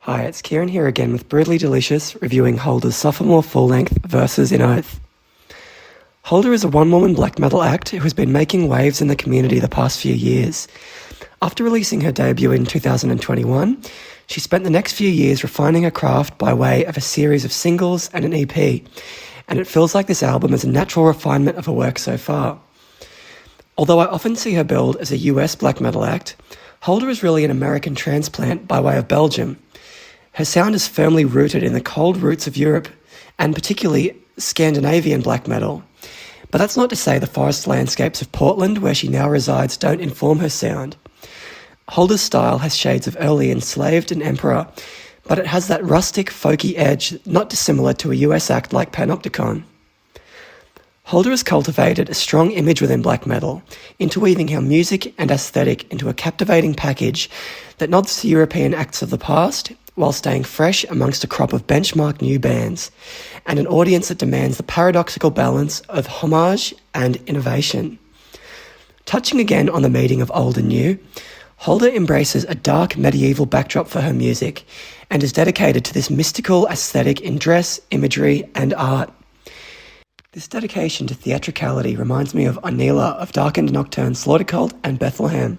Hi, it's Kieran here again with Brutally Delicious, reviewing Hulder's sophomore full-length Verses in Oath. Hulder is a one-woman black metal act who has been making waves in the community the past few years. After releasing her debut in 2021, she spent the next few years refining her craft by way of a series of singles and an EP, and it feels like this album is a natural refinement of her work so far. Although I often see her billed as a US black metal act, Hulder is really an American transplant by way of Belgium. Her sound is firmly rooted in the cold roots of Europe, and particularly Scandinavian black metal. But that's not to say the forest landscapes of Portland, where she now resides, don't inform her sound. Hulder's style has shades of early Enslaved and Emperor, but it has that rustic, folky edge not dissimilar to a US act like Panopticon. Hulder has cultivated a strong image within black metal, interweaving her music and aesthetic into a captivating package that nods to European acts of the past, while staying fresh amongst a crop of benchmark new bands, and an audience that demands the paradoxical balance of homage and innovation. Touching again on the meeting of old and new, Hulder embraces a dark medieval backdrop for her music, and is dedicated to this mystical aesthetic in dress, imagery, and art. This dedication to theatricality reminds me of Anila of Darkened Nocturne, Slaughter Cult, and Bethlehem.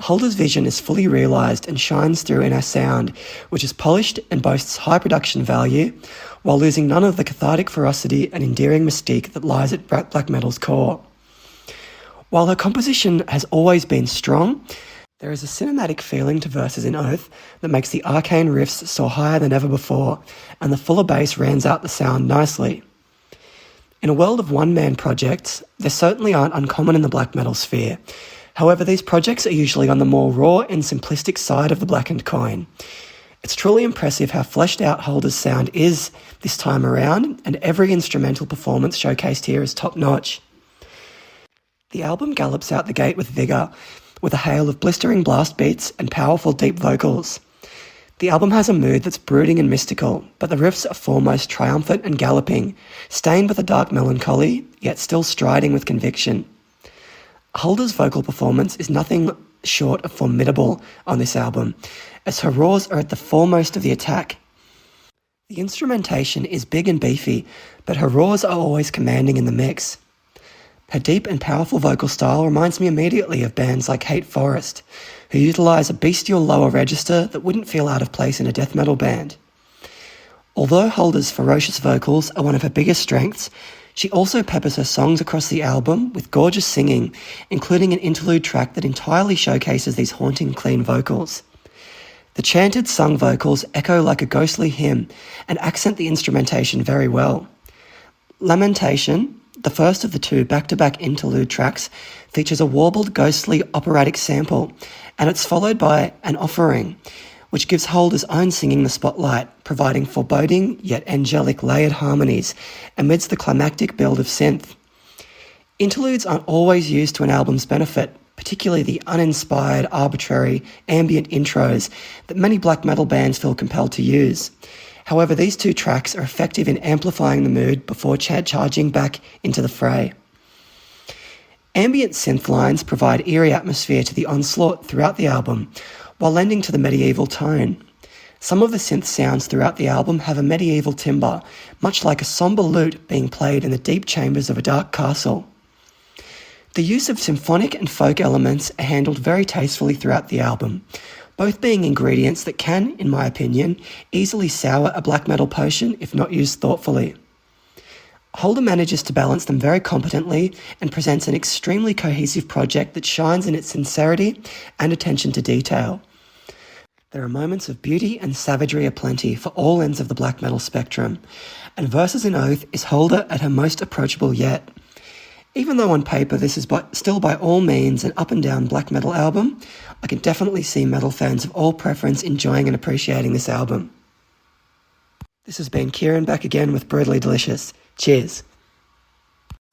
Hulder's vision is fully realised and shines through in her sound, which is polished and boasts high production value, while losing none of the cathartic ferocity and endearing mystique that lies at black metal's core. While her composition has always been strong, there is a cinematic feeling to Verses in Oath that makes the arcane riffs soar higher than ever before, and the fuller bass rounds out the sound nicely. In a world of one-man projects, they certainly aren't uncommon in the black metal sphere. However, these projects are usually on the more raw and simplistic side of the blackened coin. It's truly impressive how fleshed out Hulder's sound is this time around, and every instrumental performance showcased here is top-notch. The album gallops out the gate with vigour, with a hail of blistering blast beats and powerful deep vocals. The album has a mood that's brooding and mystical, but the riffs are foremost triumphant and galloping, stained with a dark melancholy, yet still striding with conviction. Hulder's vocal performance is nothing short of formidable on this album, as her roars are at the foremost of the attack. The instrumentation is big and beefy, but her roars are always commanding in the mix. Her deep and powerful vocal style reminds me immediately of bands like Hate Forest, who utilise a bestial lower register that wouldn't feel out of place in a death metal band. Although Hulder's ferocious vocals are one of her biggest strengths, she also peppers her songs across the album with gorgeous singing, including an interlude track that entirely showcases these haunting clean vocals. The chanted sung vocals echo like a ghostly hymn and accent the instrumentation very well. Lamentation, the first of the two back-to-back interlude tracks, features a warbled, ghostly, operatic sample, and it's followed by an offering, which gives Hulder's own singing the spotlight, providing foreboding yet angelic layered harmonies amidst the climactic build of synth. Interludes aren't always used to an album's benefit, particularly the uninspired, arbitrary, ambient intros that many black metal bands feel compelled to use. However, these two tracks are effective in amplifying the mood before charging back into the fray. Ambient synth lines provide eerie atmosphere to the onslaught throughout the album, while lending to the medieval tone. Some of the synth sounds throughout the album have a medieval timbre, much like a sombre lute being played in the deep chambers of a dark castle. The use of symphonic and folk elements are handled very tastefully throughout the album, both being ingredients that can, in my opinion, easily sour a black metal potion if not used thoughtfully. Hulder manages to balance them very competently and presents an extremely cohesive project that shines in its sincerity and attention to detail. There are moments of beauty and savagery aplenty for all ends of the black metal spectrum, and Verses in Oath is Hulder at her most approachable yet. Even though on paper this is still by all means an up-and-down black metal album, I can definitely see metal fans of all preference enjoying and appreciating this album. This has been Kieran back again with Brutally Delicious. Cheers.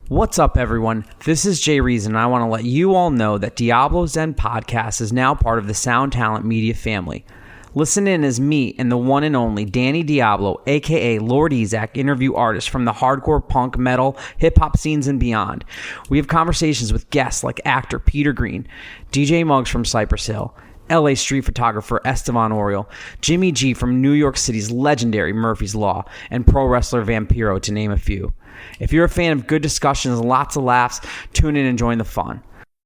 What's up, everyone? This is Jay Reason, and I want to let you all know that Diablo's Den podcast is now part of the Sound Talent Media family. Listen in as me and the one and only Danny Diablo, aka Lord Ezak, interview artists from the hardcore, punk, metal, hip-hop scenes and beyond. We have conversations with guests like actor Peter Green, DJ Muggs from Cypress Hill, LA street photographer Estevan Oriol, Jimmy G from New York City's legendary Murphy's Law, and pro wrestler Vampiro, to name a few. If you're a fan of good discussions and lots of laughs, tune in and join the fun.